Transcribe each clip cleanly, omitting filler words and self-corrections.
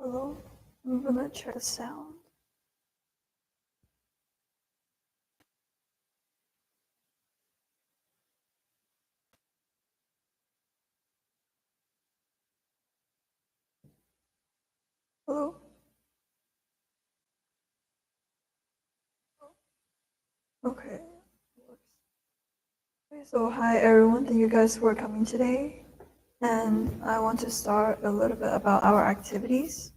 Hello, I'm gonna check the sound. Hello? Okay. Okay, so hi everyone, thank you guys for coming today. And I want to start a little bit about our activities.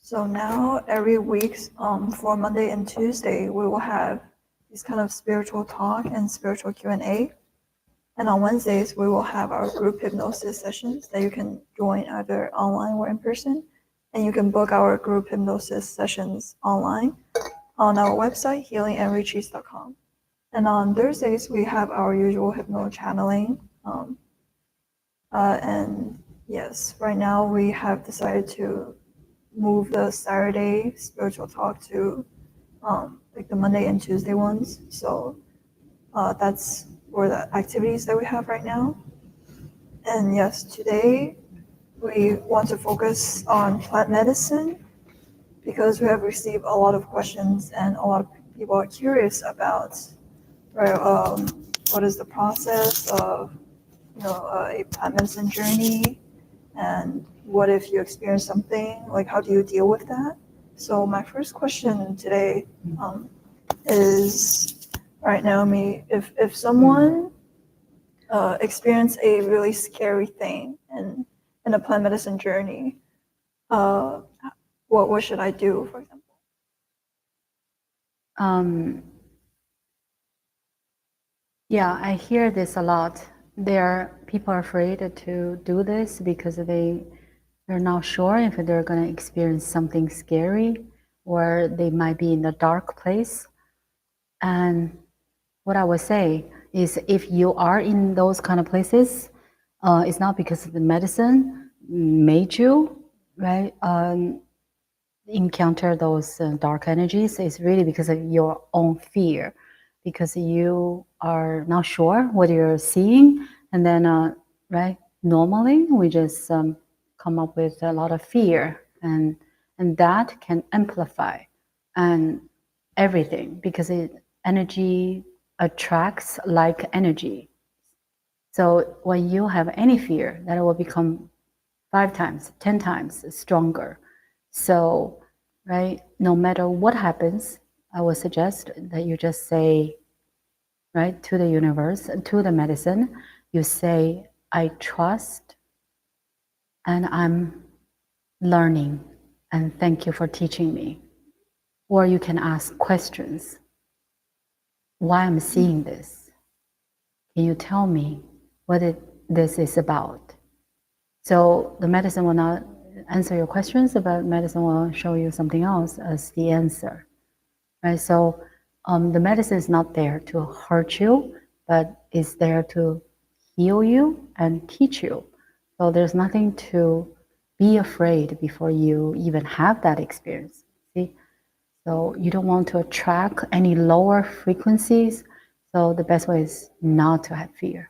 So now every week, for Monday and Tuesday, we will have this kind of spiritual talk and spiritual Q&A. And on Wednesdays, we will have our group hypnosis sessions that you can join either online or in person. And you can book our group hypnosis sessions online on our website, healingandretreats.com. And on Thursdays, we have our usual hypno channeling. And yes, right now we have decided to move the Saturday spiritual talk to like the Monday and Tuesday ones. So that's for the activities that we have right now. And yes, today we want to focus on plant medicine because we have received a lot of questions and a lot of people are curious about, right, what is the process of a plant medicine journey, and what if you experience something, like how do you deal with that? So my first question today is, right, Naomi, if someone experience a really scary thing in a plant medicine journey, what should I do, for example? Yeah, I hear this a lot. People are afraid to do this because they're not sure if they're going to experience something scary, or they might be in a dark place. And what I would say is, if you are in those kind of places, it's not because the medicine made you, right, encounter those dark energies. It's really because of your own fear, because you are not sure what you're seeing. And then, right, normally we just come up with a lot of fear, and that can amplify and everything, because energy attracts like energy. So when you have any fear, that will become 5 times, 10 times stronger. So, right, no matter what happens, I would suggest that you just say, right, to the universe, to the medicine, you say, I trust and I'm learning, and thank you for teaching me. Or you can ask questions. Why I'm seeing this? Can you tell me what this is about? So the medicine will not answer your questions, but medicine will show you something else as the answer, right? So the medicine is not there to hurt you, but is there to heal you and teach you. So there's nothing to be afraid before you even have that experience. See? So you don't want to attract any lower frequencies. So the best way is not to have fear.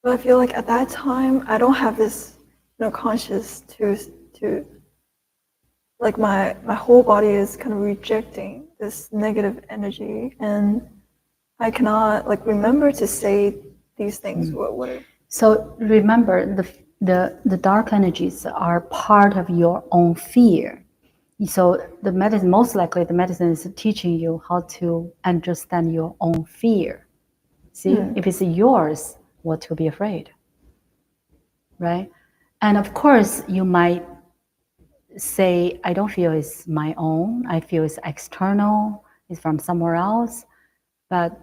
But I feel like at that time I don't have this conscious to like my whole body is kind of rejecting this negative energy, and I cannot like remember to say these things. So remember, the dark energies are part of your own fear. So the medicine, most likely the medicine is teaching you how to understand your own fear. See, if it's yours, what to be afraid, right? And of course, you might say, I don't feel it's my own. I feel it's external. It's from somewhere else. But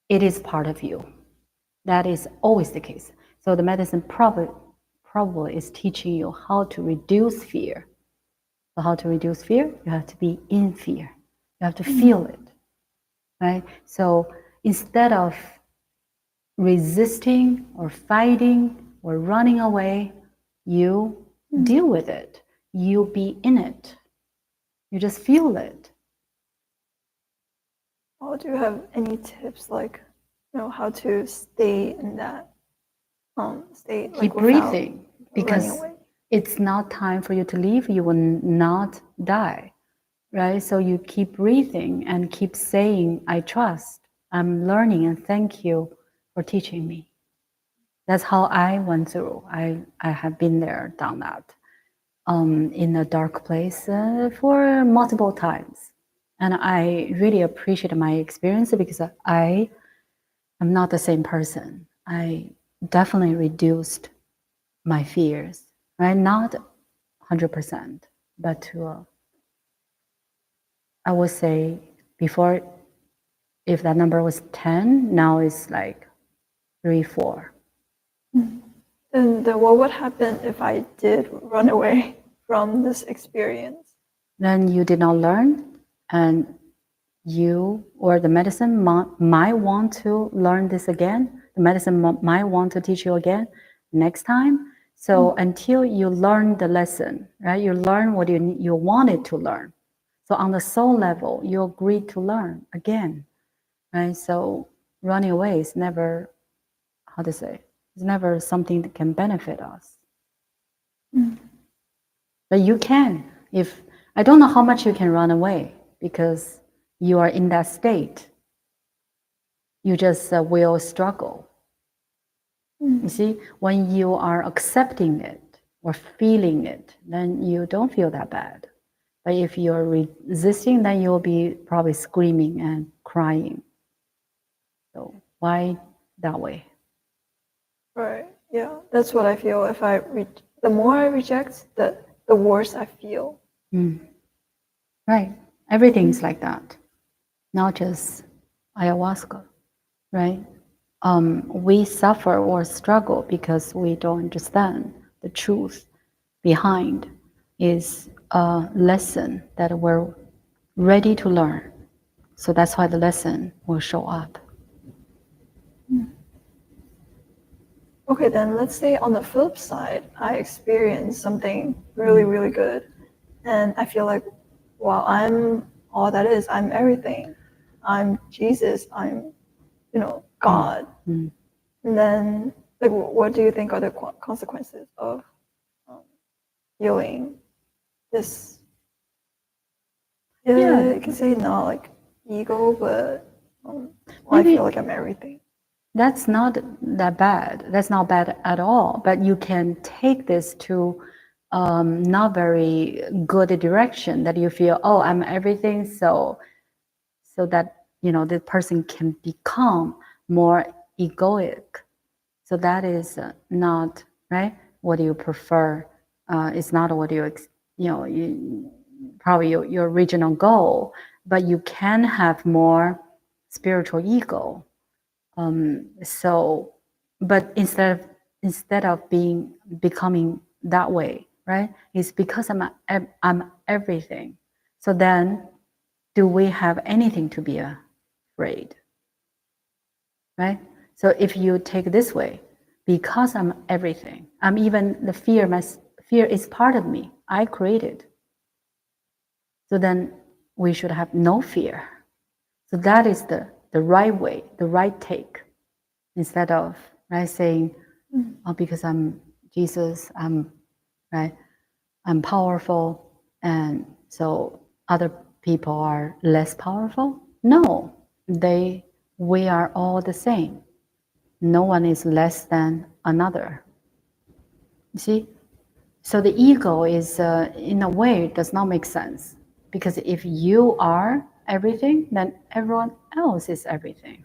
it is part of you. That is always the case. So the medicine probably is teaching you how to reduce fear. So how to reduce fear? You have to be in fear. You have to feel it, right? So instead of resisting or fighting or running away, you deal with it. You be in it. You just feel it. Oh, do you have any tips, like, how to stay in that state? Keep breathing. because away. it's not time for you to leave. You will not die, right? So you keep breathing and keep saying, I trust, I'm learning, and thank you for teaching me. That's how I went through. I have been there, done that, in a dark place for multiple times. And I really appreciate my experience because I am not the same person. I definitely reduced my fears, right? Not 100%, but to, I would say before, if that number was 10, now it's like 3, 4. And what would happen if I did run away from this experience? Then you did not learn, and you or the medicine might want to learn this again. The medicine might want to teach you again next time. So until you learn the lesson, right? You learn what you wanted to learn. So on the soul level, you agreed to learn again, right? So running away is never, how to say, it's never something that can benefit us. But you can. If I don't know how much you can run away because you are in that state. You just will struggle. You see, when you are accepting it or feeling it, then you don't feel that bad. But if you're resisting, then you'll be probably screaming and crying. So why that way? Right. Yeah, that's what I feel. If the more I reject, the worse I feel. Right. Everything's like that. Not just ayahuasca, right? We suffer or struggle because we don't understand the truth behind is a lesson that we're ready to learn. So that's why the lesson will show up. Okay, then let's say on the flip side, I experience something really, really good. And I feel like, wow, I'm all that is. I'm everything. I'm Jesus. I'm, God. And then, like, what do you think are the consequences of feeling this? Yeah, you can say not like ego, but I feel like I'm everything. That's not that bad. That's not bad at all. But you can take this to not very good direction that you feel, oh, I'm everything. So that, the person can become more egoic. So that is not, right? What you prefer. It's not what probably your original goal, but you can have more spiritual ego. But instead of becoming that way, right? It's because I'm everything. So then, do we have anything to be afraid? Right? So if you take it this way, because I'm everything, I'm even the fear. My fear is part of me. I created. So then we should have no fear. So that is the right way, the right take. Instead of saying, oh, because I'm Jesus, I'm powerful, and so other people are less powerful. No, we are all the same. No one is less than another. You see? So the ego is, in a way, does not make sense. Because if you are everything, then everyone else is everything.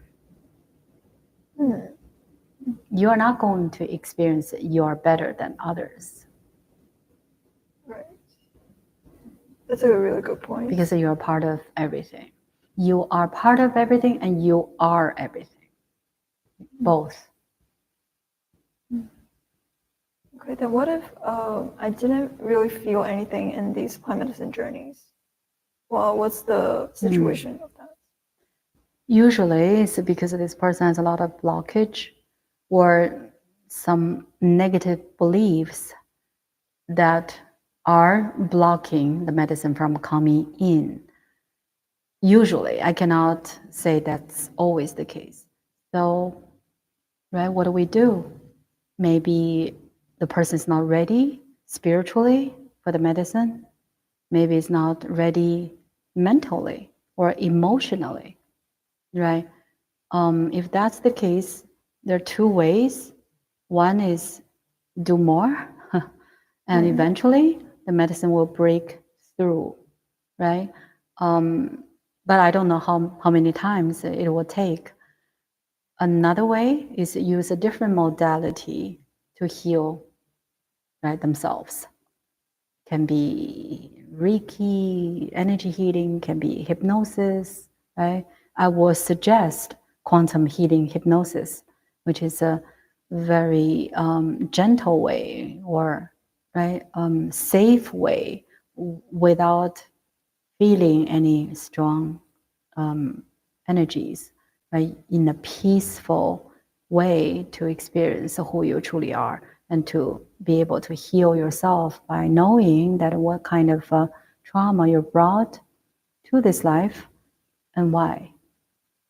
You are not going to experience you are better than others. Right. That's a really good point. Because you are part of everything. You are part of everything and you are everything. Both. Okay, then what if I didn't really feel anything in these plant medicine journeys? Well, what's the situation of that? Usually it's because this person has a lot of blockage or some negative beliefs that are blocking the medicine from coming in. Usually, I cannot say that's always the case. So, right, what do? Maybe the person is not ready spiritually for the medicine. Maybe it's not ready mentally or emotionally, right? If that's the case, there are two ways. One is do more, and eventually the medicine will break through, right? But I don't know how many times it will take. Another way is use a different modality to heal, right, themselves. Can be Reiki, energy healing, can be hypnosis, right? I would suggest quantum healing hypnosis, which is a very gentle way or safe way without feeling any strong energies, right? In a peaceful way to experience who you truly are and to be able to heal yourself by knowing that what kind of trauma you brought to this life and why,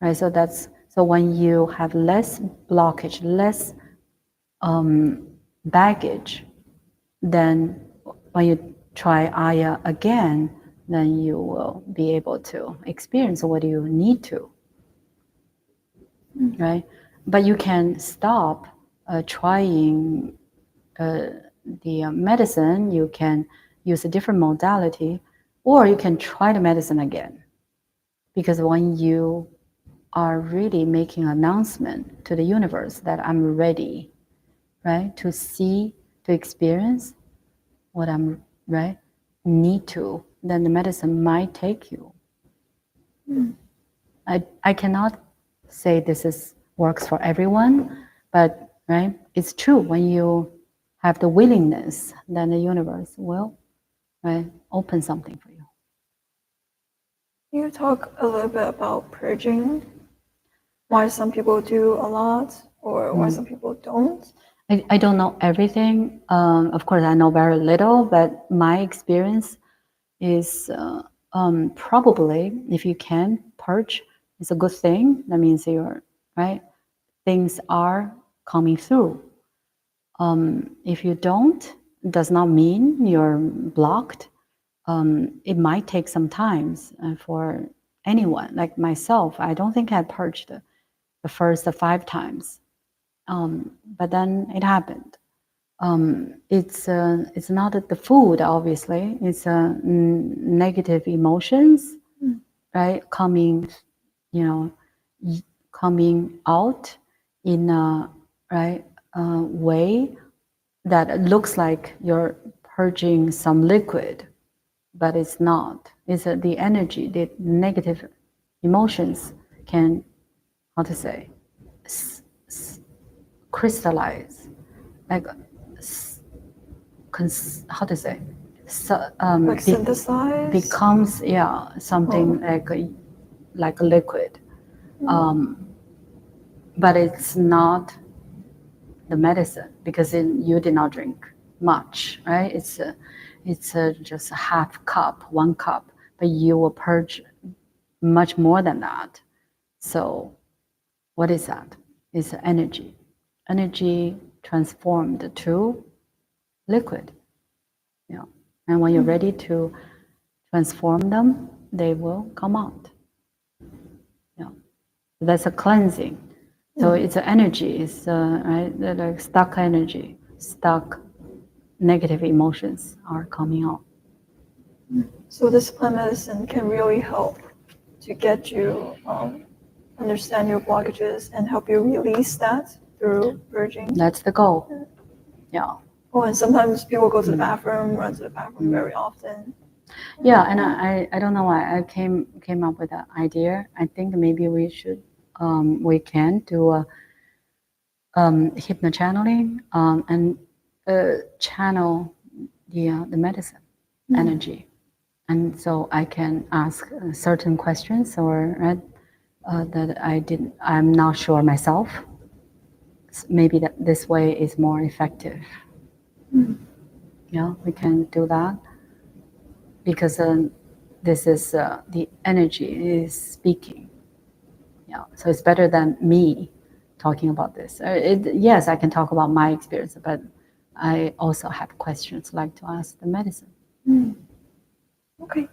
right? So when you have less blockage, less baggage, then when you try Aya again, then you will be able to experience what you need to, right? But you can stop trying the medicine. You can use a different modality, or you can try the medicine again. Because when you are really making an announcement to the universe that I'm ready, right, to see, to experience what I'm need to, then the medicine might take you. I cannot say this works for everyone, but right, it's true. When you have the willingness, then the universe will open something for you. Can you talk a little bit about purging? Why some people do a lot or why some people don't? I don't know everything. Of course, I know very little, but my experience is probably if you can purge, it's a good thing. That means you're things are coming through. If you don't, it does not mean you're blocked. It might take some time for anyone. Like myself, I don't think I purged the first 5 times, but then it happened. It's not the food, obviously. It's negative emotions, right? Coming out in a way that looks like you're purging some liquid, but it's not. It's the energy, the negative emotions can, crystallize, like synthesize? Becomes something like a liquid, but it's not the medicine because you did not drink much, right? It's just a half cup, 1 cup, but you will purge much more than that. So what is that? It's energy transformed to liquid. And when you're ready to transform them, they will come out. That's a cleansing. So it's an energy. It's like stuck energy, stuck negative emotions are coming out. So this plant medicine can really help to get you understand your blockages and help you release that through purging. That's the goal. Yeah. Oh, and sometimes people go to the bathroom, run to the bathroom very often. Yeah, and I don't know why I came up with that idea. I think maybe we should we can do a hypno channeling and channel the medicine energy, and so I can ask certain questions or that I'm not sure myself. Maybe that this way is more effective. Yeah, we can do that because this is the energy is speaking. Yeah, so it's better than me talking about this. Yes, I can talk about my experience, but I also have questions like to ask the medicine. Okay.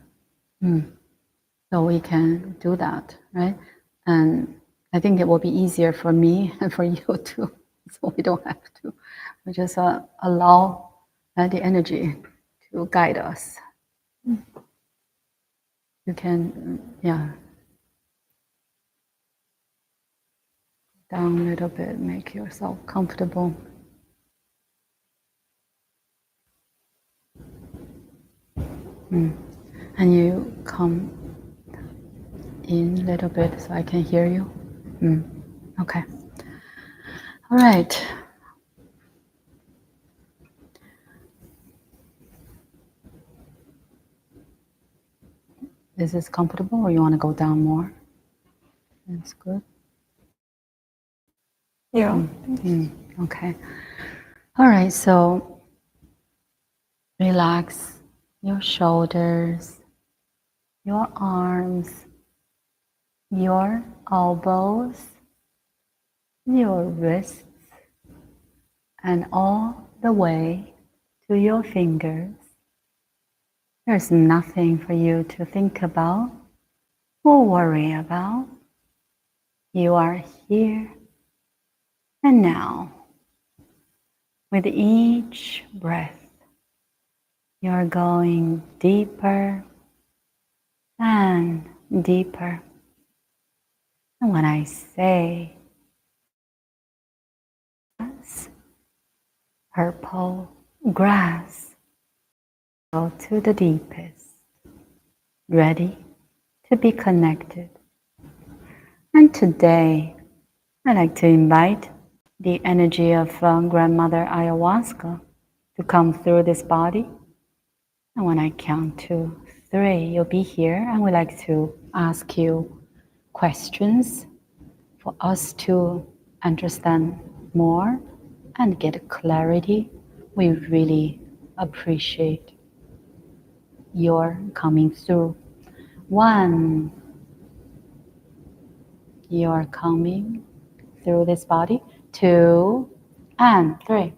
So we can do that, right? And I think it will be easier for me and for you too. So we don't have to. We just allow the energy to guide us. You can, down a little bit, make yourself comfortable. And you come in a little bit so I can hear you. Okay. All right. Is this comfortable or you want to go down more? That's good. Yeah. Okay. All right. So relax your shoulders, your arms, your elbows, your wrists, and all the way to your fingers. There's nothing for you to think about or worry about. You are here and now. With each breath, you're going deeper and deeper. And when I say purple grass, go to the deepest, ready to be connected. And today, I'd like to invite the energy of Grandmother Ayahuasca to come through this body. And when I count to 3, you'll be here, and we'd like to ask you questions for us to understand more and get clarity. We really appreciate your coming through. 1, you're coming through this body. 2 and 3.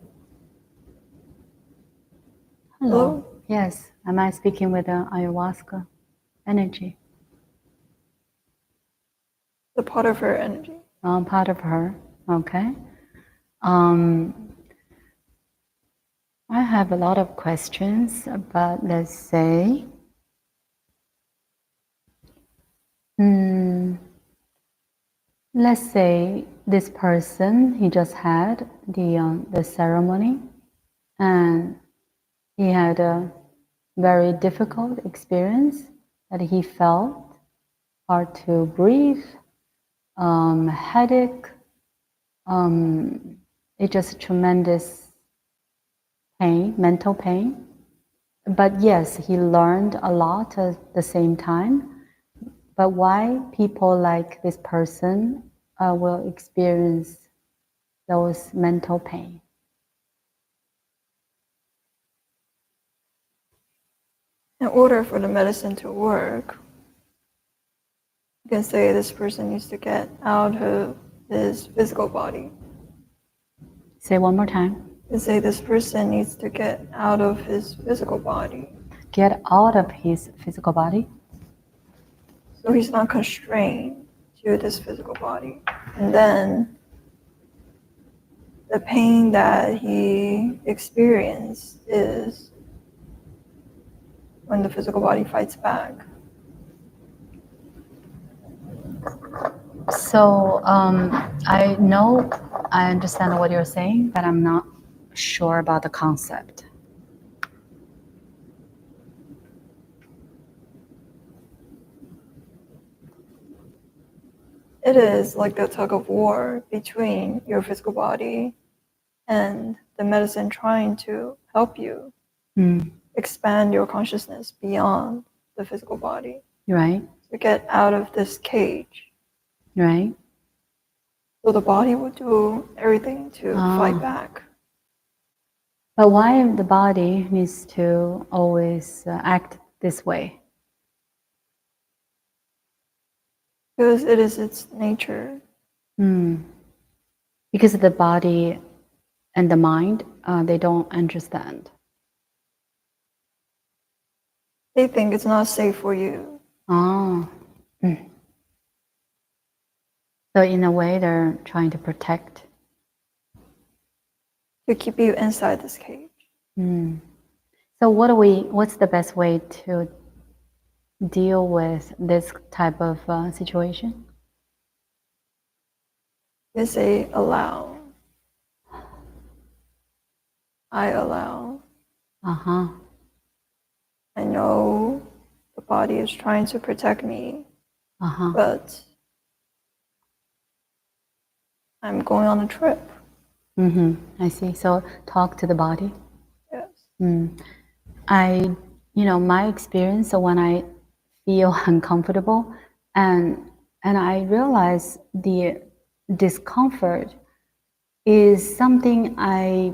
Hello. Yes, am I speaking with the ayahuasca energy? The part of her energy. Part of her. Okay. I have a lot of questions, but let's say, let's say this person, he just had the ceremony, and he had a very difficult experience that he felt, hard to breathe, headache, it's just tremendous pain, mental pain. But yes, he learned a lot at the same time. But why people like this person will experience those mental pain? In order for the medicine to work, you can say this person needs to get out of his physical body. Say one more time. You can say this person needs to get out of his physical body. Get out of his physical body. So he's not constrained to this physical body. And then the pain that he experienced is when the physical body fights back. So I know, I understand what you're saying, but I'm not sure about the concept. It is like the tug of war between your physical body and the medicine trying to help you expand your consciousness beyond the physical body. Right. To get out of this cage. Right. So the body will do everything to fight back. But why the body needs to always act this way? Because it is its nature. Because the body and the mind, they don't understand. They think it's not safe for you. Oh. So in a way, they're trying to protect. To keep you inside this cage. So what's the best way to deal with this type of situation? They say allow. I allow. I know the body is trying to protect me, but I'm going on a trip. I see. So talk to the body. Yes. My experience, so when I feel uncomfortable and I realize the discomfort is something I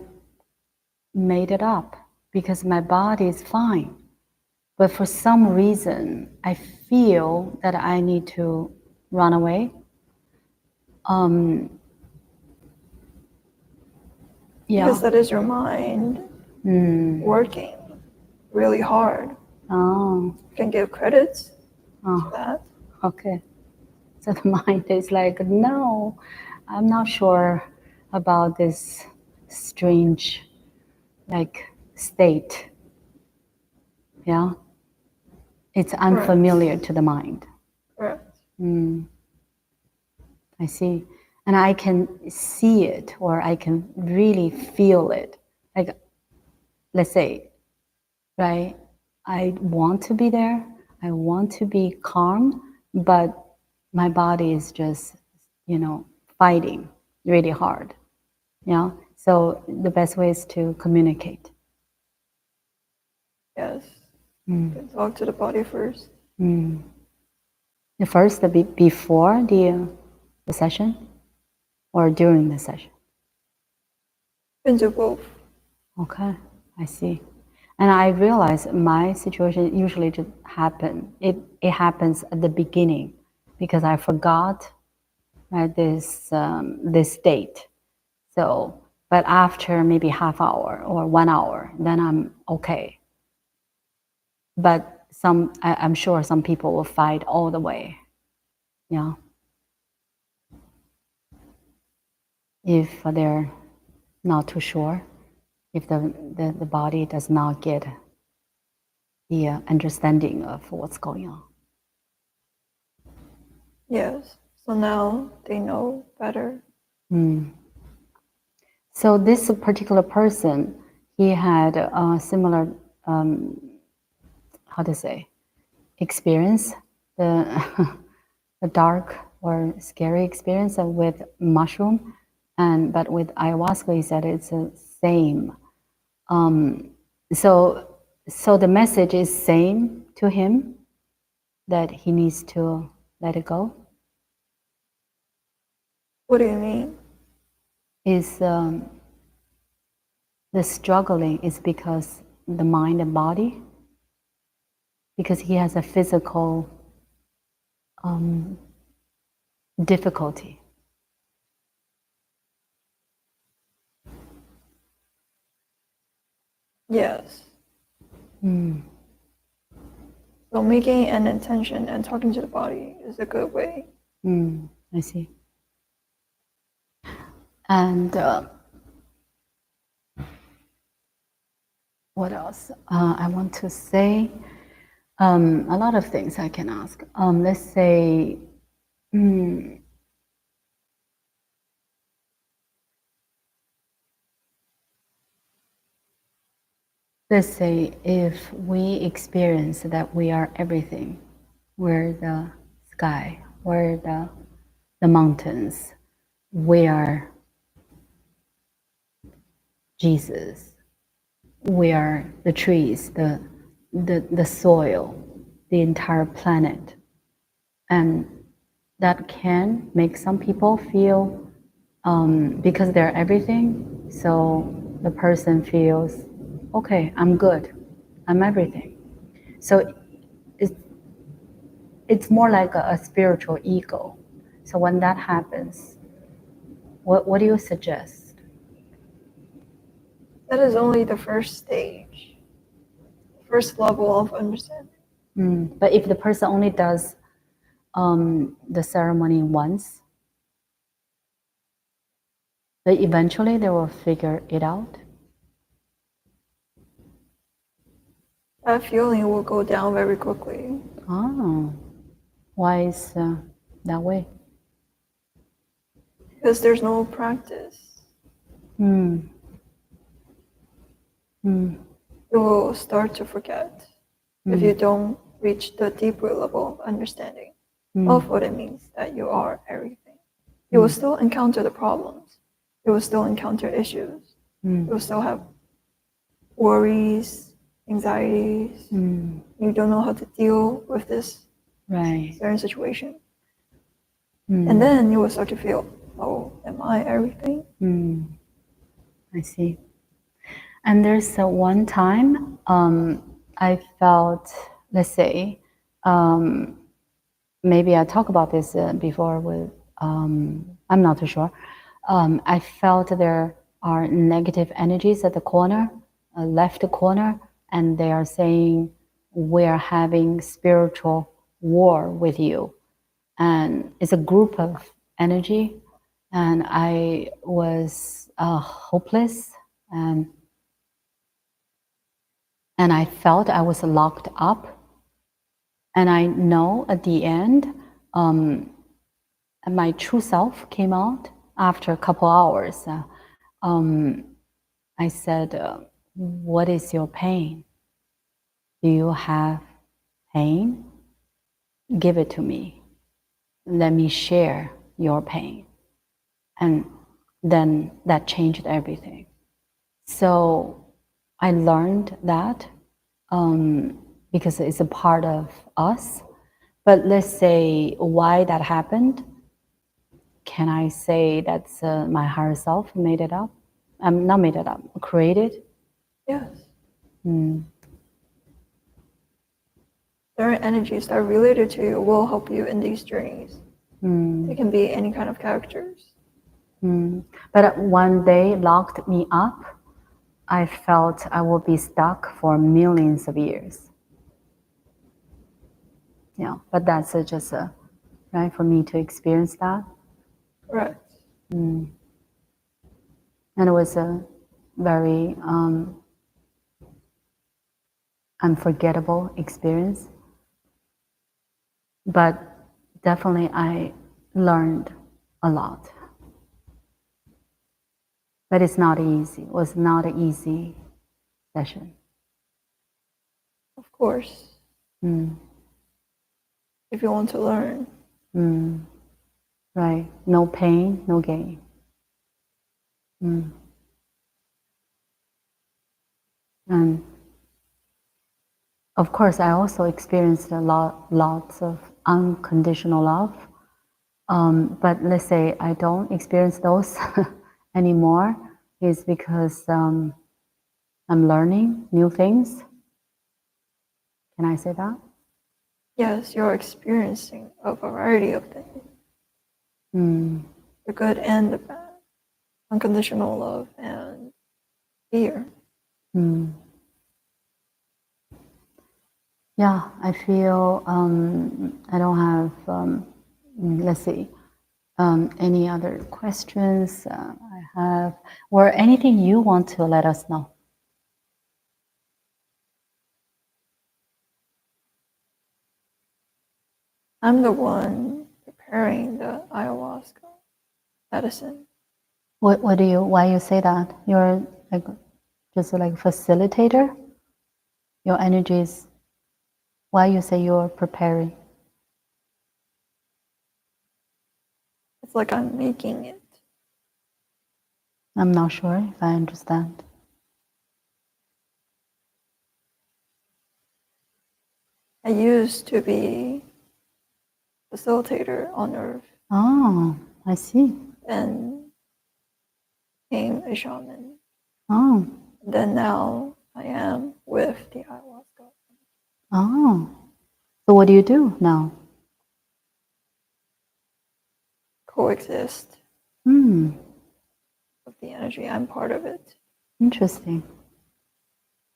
made it up because my body is fine. But for some reason, I feel that I need to run away. Because that is your mind working really hard. Oh. You can give credit to that. Okay. So the mind is like, no, I'm not sure about this strange, state. Yeah. It's unfamiliar to the mind. Correct. I see. And I can see it, or I can really feel it. Like, let's say, right? I want to be there. I want to be calm, but my body is just, fighting really hard. Yeah. So the best way is to communicate. Yes. You can talk to the body first. The first, before the session, or during the session? You can do both. Okay, I see. And I realize my situation usually just happen. It happens at the beginning because I forgot, right, this date. So, but after maybe half hour or 1 hour, then I'm okay. But I'm sure some people will fight all the way. Yeah. If they're not too sure, if the body does not get the understanding of what's going on. Yes. So now they know better. So this particular person, he had a similar, experience, the dark or scary experience with mushroom, but with ayahuasca, he said it's the same. So the message is same to him, that he needs to let it go. What do you mean? Is the struggling is because the mind and body, because he has a physical difficulty. Yes. So making an intention and talking to the body is a good way. I see. And what else? I want to say a lot of things I can ask. Let's say, if we experience that we are everything, we're the sky, we're the mountains, we are Jesus, we are the trees, the soil, the entire planet. And that can make some people feel, because they're everything, so the person feels, okay, I'm good, I'm everything. So it's more like a spiritual ego. So when that happens, what do you suggest? That is only the first stage, first level of understanding. But if the person only does the ceremony once, but eventually they will figure it out. That feeling will go down very quickly. Oh, why is that way? Because there's no practice. You will start to forget if you don't reach the deeper level of understanding of what it means that you are everything. You will still encounter the problems. You will still encounter issues. You will still have worries, anxieties. You don't know how to deal with this certain situation. And then you will start to feel, oh, am I everything? I see. And there's one time I felt, let's say, maybe I talked about this before with, I'm not too sure. I felt there are negative energies at the corner, left corner, and they are saying, we're having spiritual war with you. And it's a group of energy, and I was hopeless, and I felt I was locked up. And I know at the end, my true self came out after a couple hours. I said, what is your pain? Do you have pain? Give it to me. Let me share your pain. And then that changed everything. So I learned that because it's a part of us. But let's say why that happened. Can I say that's my higher self made it up? Not made it up, created? Yes. Certain energies that are related to you will help you in these journeys. They can be any kind of characters. But when they locked me up, I felt I would be stuck for millions of years. Yeah, but that's just right for me to experience that. Right. And it was a very unforgettable experience. But definitely I learned a lot. But it's not easy. It was not an easy session. Of course. If you want to learn. Right. No pain, no gain. And of course, I also experienced lots of unconditional love. But let's say I don't experience those anymore, is because I'm learning new things. Can I say that? Yes, you're experiencing a variety of things. The good and the bad. Unconditional love and fear. Yeah, I feel I don't have, let's see, any other questions I have, or anything you want to let us know. I'm the one preparing the ayahuasca medicine. Why you say that? You're like just like facilitator? Your energies, why you say you're preparing? It's like I'm making it. I'm not sure if I understand. I used to be facilitator on Earth. Oh, I see. And became a shaman. Oh. Then now I am with the ayahuasca. Oh. So what do you do now? Coexist with the energy. I'm part of it. Interesting.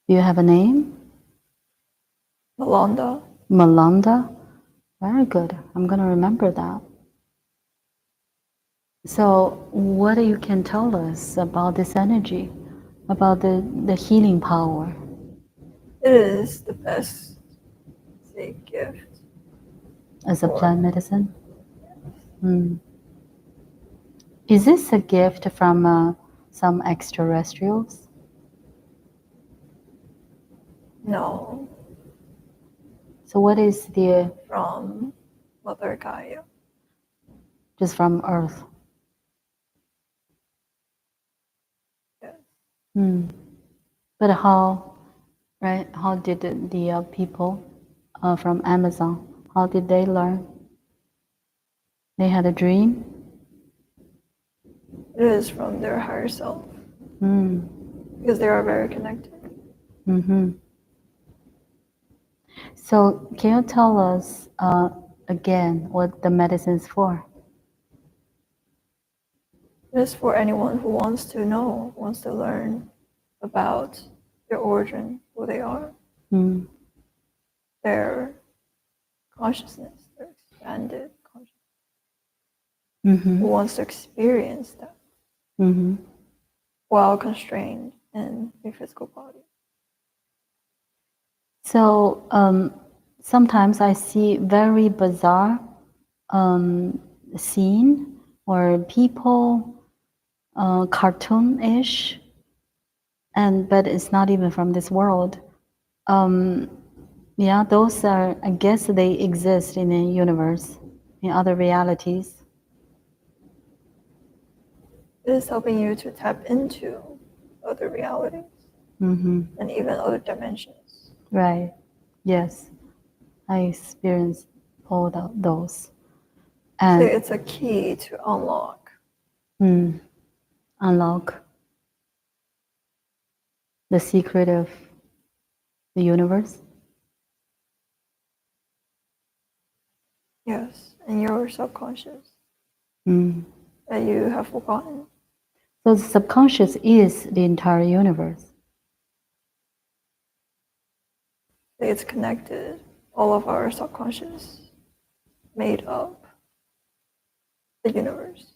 Do you have a name? Melanda. Melanda? Very good. I'm going to remember that. So what you can tell us about this energy, about the healing power? It is the best, say, gift. As a plant medicine? Is this a gift from some extraterrestrials? No. So what is the... From Mother Gaia. Just from Earth? Yes. But how did the people from Amazon, how did they learn? They had a dream? It is from their higher self. Because they are very connected. So can you tell us again what the medicine is for? It is for anyone who wants to know, wants to learn about their origin, who they are, their consciousness, their expanded consciousness, who wants to experience that while constrained in a physical body. So sometimes I see very bizarre scene or people, cartoon-ish, but it's not even from this world. Yeah, those are, I guess they exist in the universe, in other realities. It is helping you to tap into other realities and even other dimensions. Right. Yes. I experienced all those. And So it's a key to unlock. Unlock the secret of the universe. Yes, and your subconscious that you have forgotten. So the subconscious is the entire universe. It's connected. All of our subconscious made up the universe.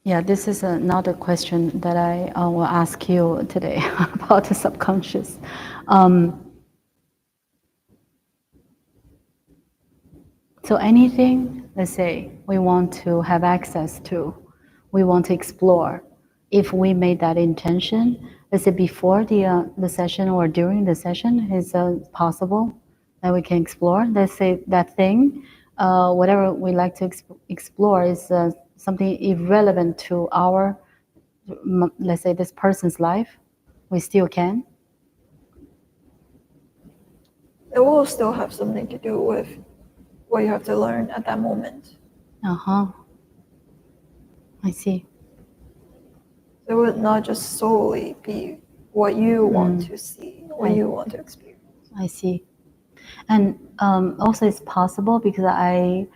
Yeah, this is another question that I will ask you today about the subconscious. So anything, let's say, we want to have access to, we want to explore, if we made that intention, let's say before the session or during the session, is possible that we can explore. Let's say that thing, whatever we like to explore is something irrelevant to our, let's say, this person's life, we still can. It will still have something to do with what you have to learn at that moment. I see. It would not just solely be what you want to see, what you want to experience. I see. And also it's possible because I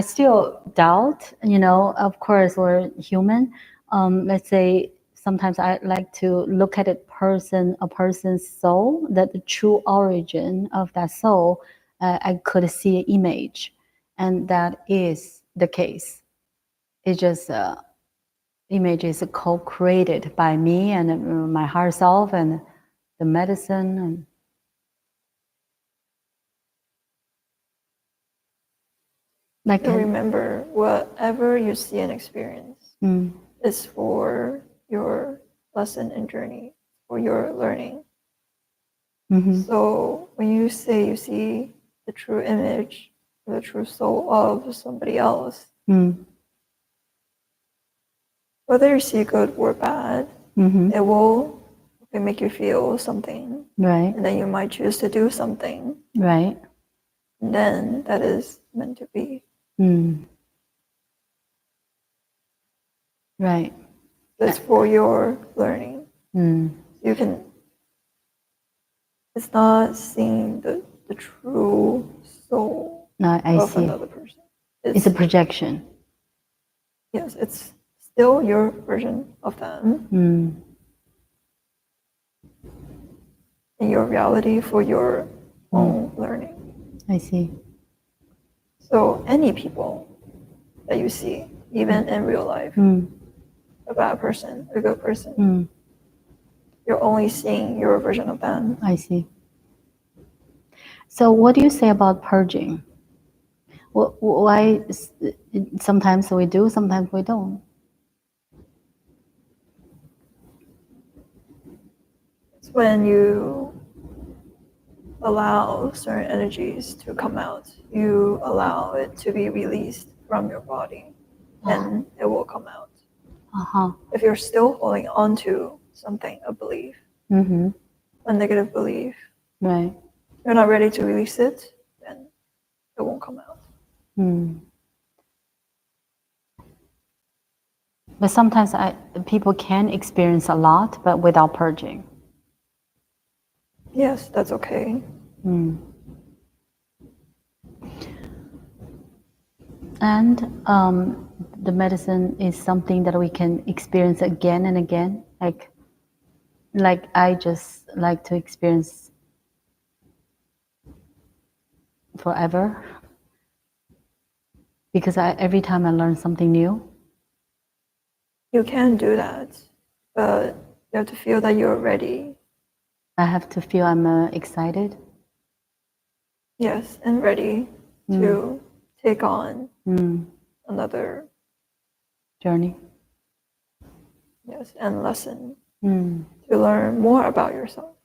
still doubt, of course we're human. Let's say sometimes I like to look at a person's soul, that the true origin of that soul, I could see an image, and that is the case. It's just image is co-created by me and my higher self and the medicine and like remember, whatever you see and experience is for your lesson and journey, for your learning. So when you say you see the true image, the true soul of somebody else, whether you see good or bad, it will make you feel something. Right. And then you might choose to do something. Right. And then that is meant to be. Right. It's for your learning. You can, it's not seeing the true true soul I of see. another person. It's a projection. Yes, it's still your version of them and your reality for your own learning. I see. So any people that you see, even in real life, a bad person, a good person, you're only seeing your version of them. I see. So what do you say about purging? Why sometimes we do, sometimes we don't? It's when you allow certain energies to come out, you allow it to be released from your body, and it will come out. If you're still holding on to something, a belief, a negative belief, Right. you're not ready to release it, then it won't come out. But sometimes people can experience a lot, but without purging. Yes, that's okay. And the medicine is something that we can experience again and again. Like I just like to experience forever. Because every time I learn something new. You can do that, but you have to feel that you're ready. I have to feel I'm excited. Yes, and ready to take on another journey. Yes, and lesson to learn more about yourself.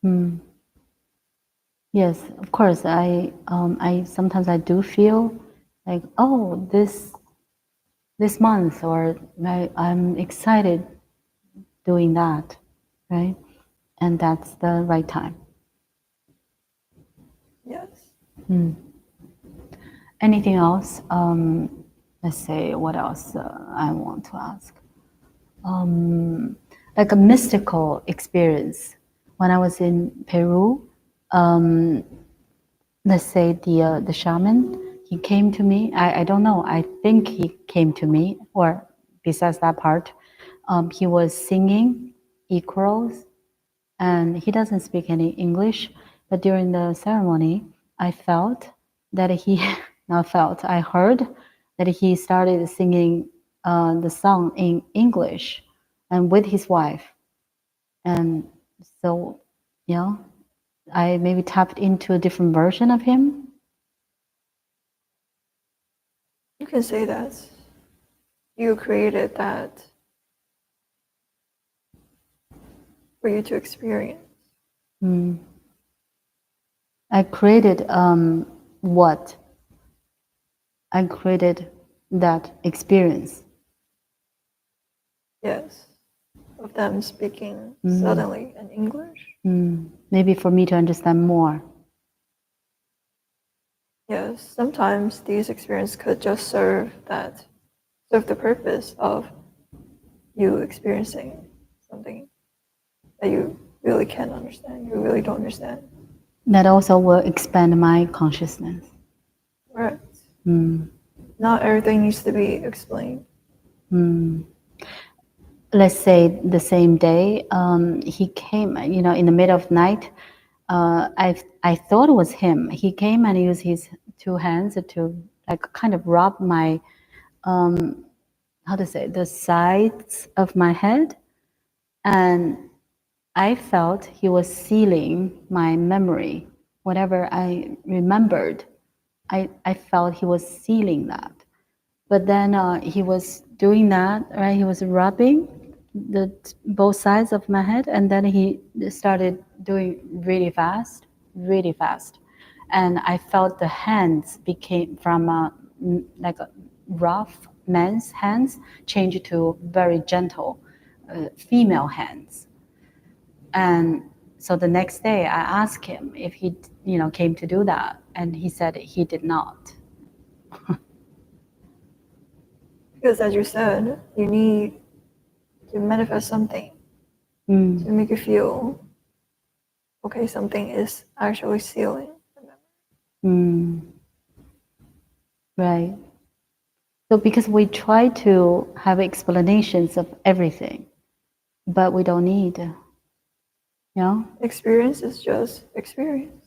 Yes, of course. I sometimes I do feel like, oh, this month, or I'm excited doing that, right? And that's the right time. Yes. Anything else? Let's say, what else I want to ask? Like a mystical experience. When I was in Peru, let's say the shaman, he came to me. I don't know. I think he came to me, or besides that part, he was singing equals, and he doesn't speak any English. But during the ceremony, I felt that I heard that he started singing the song in English, and with his wife. And so, I maybe tapped into a different version of him. You can say that. You created that for you to experience. I created what? I created that experience. Yes. Of them speaking suddenly in English. Maybe for me to understand more. Yes, sometimes these experiences could just serve the purpose of you experiencing something that you really can't understand, you really don't understand. That also will expand my consciousness. Right. Not everything needs to be explained. Let's say the same day, he came, in the middle of night. I thought it was him. He came and used his two hands to kind of rub my, the sides of my head. And I felt he was sealing my memory. Whatever I remembered, I felt he was sealing that. But then he was doing that, right? He was rubbing both sides of my head, and then he started doing really fast. And I felt the hands became from like a rough man's hands changed to very gentle female hands. And so the next day I asked him if he came to do that, and he said he did not. Because as you said, you need to manifest something to make you feel, okay, something is actually sealing the memory. Right. So because we try to have explanations of everything, but we don't need, you know? Experience is just experience.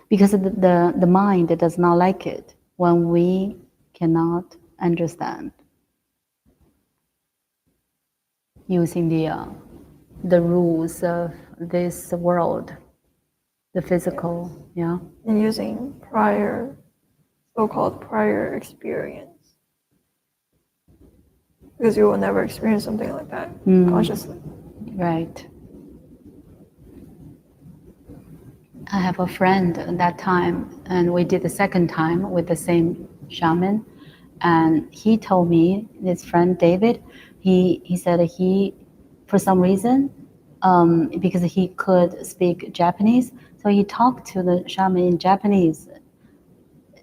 Because the mind does not like it when we cannot understand using the rules of this world, the physical, yeah. And using so-called prior experience. Because you will never experience something like that consciously. Right. I have a friend at that time, and we did the second time with the same shaman. And he told me, his friend David, he said he, for some reason, because he could speak Japanese, so he talked to the shaman in Japanese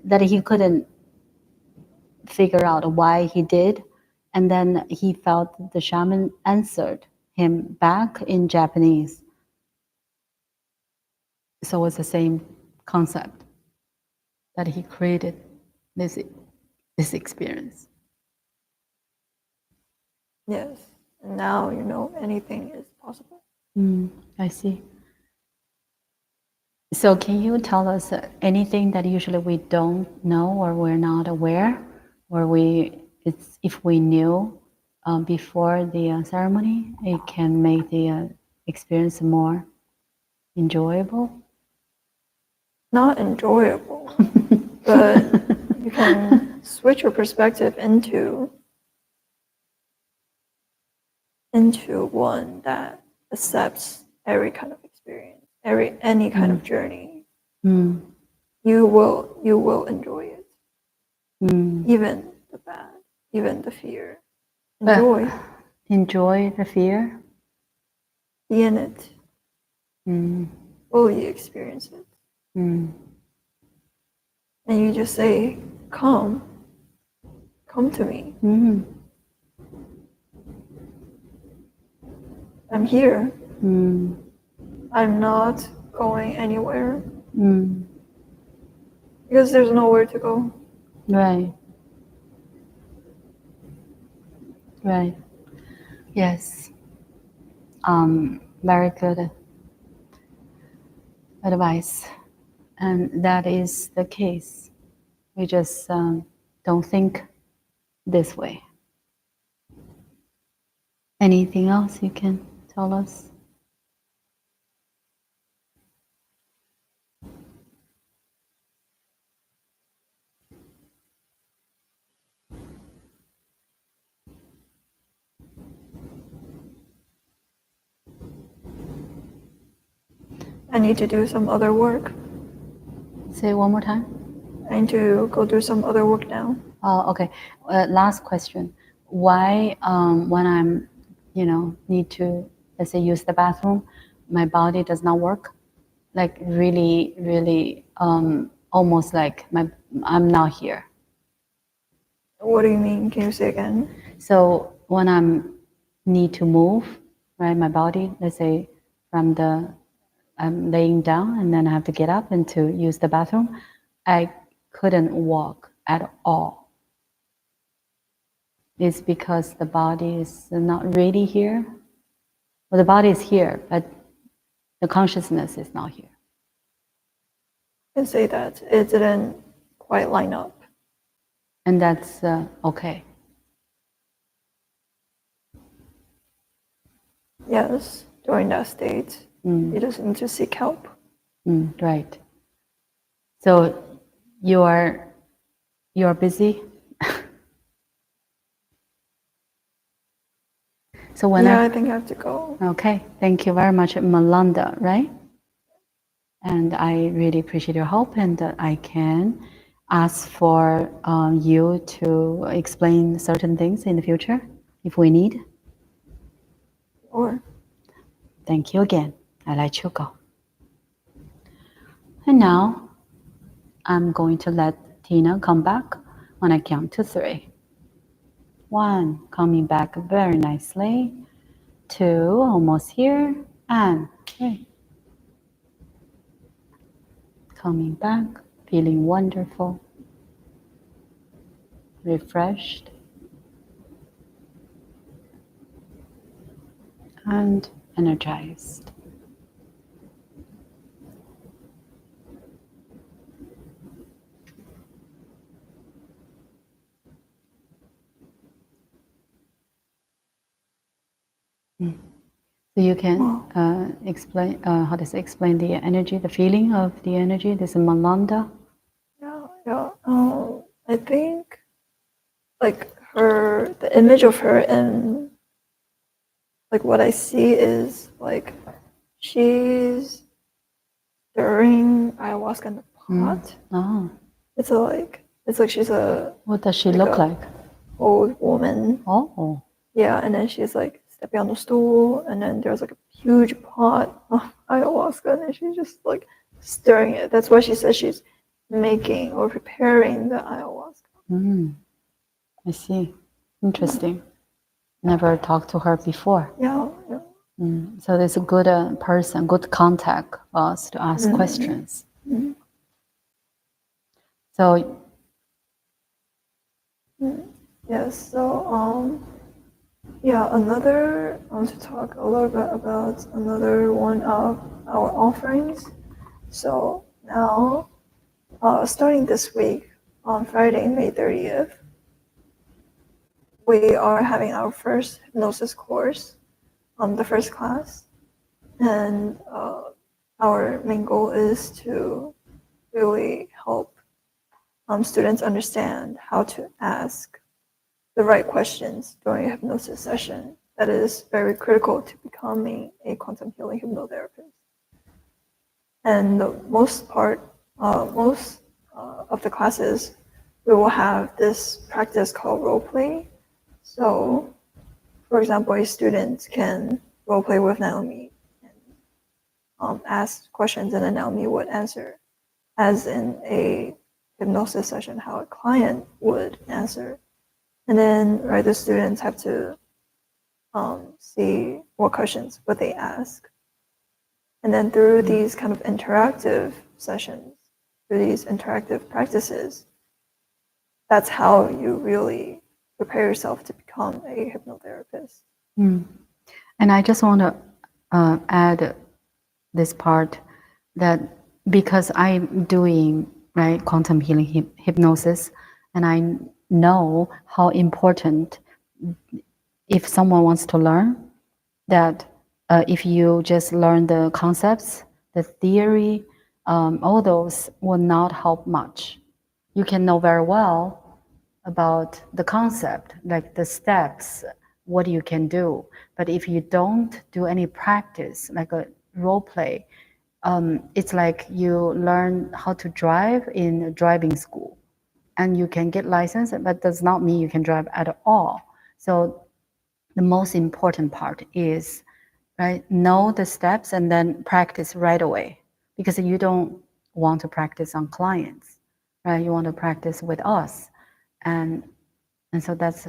that he couldn't figure out why he did. And then he felt the shaman answered him back in Japanese. So it's the same concept that he created this experience. Yes. And now you know anything is possible. I see. So can you tell us anything that usually we don't know or we're not aware, or if we knew before the ceremony, it can make the experience more enjoyable? Not enjoyable, but you can switch your perspective into one that accepts every kind of experience, any kind of journey. You will enjoy it, even the bad, even the fear. Enjoy the fear. Be in it. Fully experience it. And you just say, come to me. I'm here. I'm not going anywhere. Because there's nowhere to go. Right. Right. Yes. Very good advice. And that is the case. We just don't think this way. Anything else you can tell us? I need to do some other work. Say it one more time. I need to go do some other work now. Oh, okay. Last question. Why, when I'm, need to, let's say, use the bathroom, my body does not work? Like really, really, almost like I'm not here. What do you mean? Can you say again? So when need to move, right, my body, let's say, I'm laying down and then I have to get up and to use the bathroom, I couldn't walk at all. It's because the body is not really here. Well, the body is here, but the consciousness is not here. I can say that it didn't quite line up. And that's okay. Yes, during that state, you just need to seek help. Right. So you are busy. So I think I have to go. Okay, thank you very much, Melinda, right? And I really appreciate your help, and I can ask for you to explain certain things in the future if we need. Or thank you again. I let you go. And now I'm going to let Tina come back when I count to 3. 1, coming back very nicely. 2, almost here. And 3. coming back, feeling wonderful, refreshed, and energized. So you can explain, how does it explain the energy, the feeling of the energy, this Malanda? Yeah. I think like the image of her, and like what I see is like she's stirring ayahuasca in the pot. Oh, It's like she's a what does she look like? old woman. Oh, Yeah, and then she's like stepping on the stool, and then there's like a huge pot of ayahuasca, and then she's just like stirring it. That's why she says she's making or preparing the ayahuasca. I see. Interesting. Never talked to her before. Yeah. So there's a good person, good contact for us to ask questions. So yes. So another I want to talk a little bit about another one of our offerings. So now, starting this week on Friday, May 30th, we are having our first hypnosis course, the first class, and our main goal is to really help students understand how to ask the right questions during a hypnosis session. That is very critical to becoming a quantum healing hypnotherapist. And most of the classes, we will have this practice called role play. So, for example, a student can role play with Naomi and ask questions, and then Naomi would answer, as in a hypnosis session, how a client would answer. And then, the students have to see what questions would they ask. And then through these kind of interactive sessions, through these interactive practices, that's how you really prepare yourself to become a hypnotherapist. And I just want to add this part, that because I'm doing quantum healing hypnosis, and I know how important, if someone wants to learn, that if you just learn the concepts, the theory, all those will not help much. You can know very well about the concept, like the steps, what you can do. But if you don't do any practice, like a role play, it's like you learn how to drive in driving school, and you can get license, but does not mean you can drive at all. So the most important part is know the steps and then practice right away, because you don't want to practice on clients, you want to practice with us. And so that's,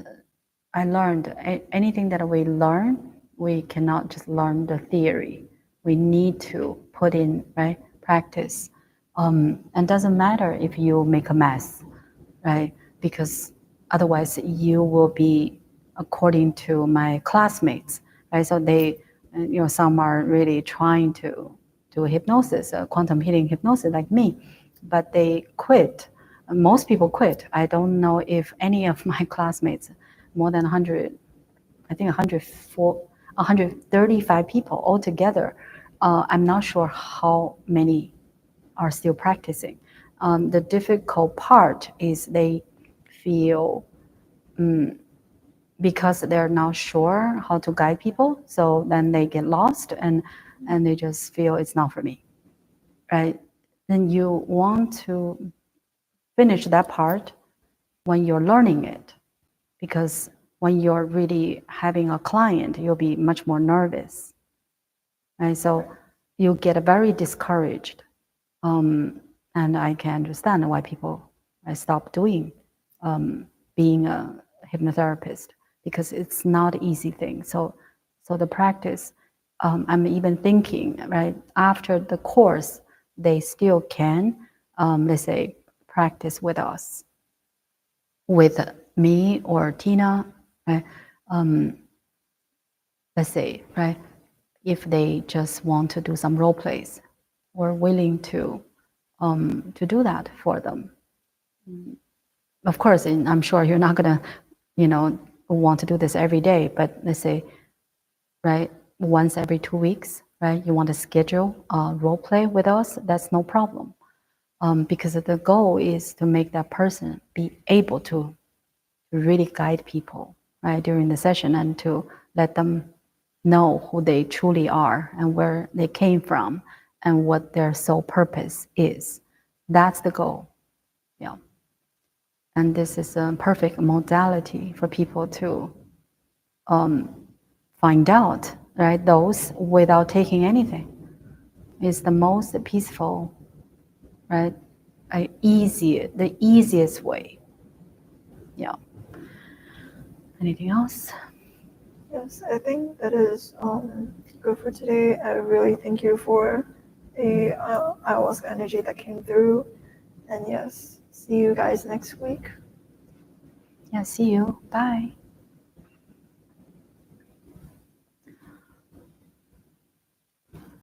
I learned anything that we learn, we cannot just learn the theory. We need to put in practice, and doesn't matter if you make a mess, because otherwise you will be according to my classmates, so they, some are really trying to do hypnosis, quantum healing hypnosis like me, but they quit. Most people quit. I don't know if any of my classmates, more than 100, I think 135 people altogether. I'm not sure how many are still practicing. The difficult part is they feel, because they're not sure how to guide people, so then they get lost and they just feel it's not for me, Then you want to finish that part when you're learning it, because when you're really having a client, you'll be much more nervous, so you get very discouraged, and I can understand why people stop doing being a hypnotherapist, because it's not an easy thing. So the practice, I'm even thinking, after the course, they still can, let's say, practice with us, with me or Tina, right? Let's say, right, if they just want to do some role plays, we're willing to do that for them. Of course, I'm sure you're not gonna, want to do this every day, but let's say, right, once every 2 weeks, right, you want to schedule a role play with us, that's no problem. Because the goal is to make that person be able to really guide people, right, during the session, and to let them know who they truly are and where they came from and what their sole purpose is. That's the goal. Yeah. And this is a perfect modality for people to find out, right, those without taking anything. It's the most peaceful, right, the easiest way. Yeah. Anything else? Yes, I think that is good for today. I really thank you for the ayahuasca energy that came through. And yes, see you guys next week. Yeah, see you. Bye.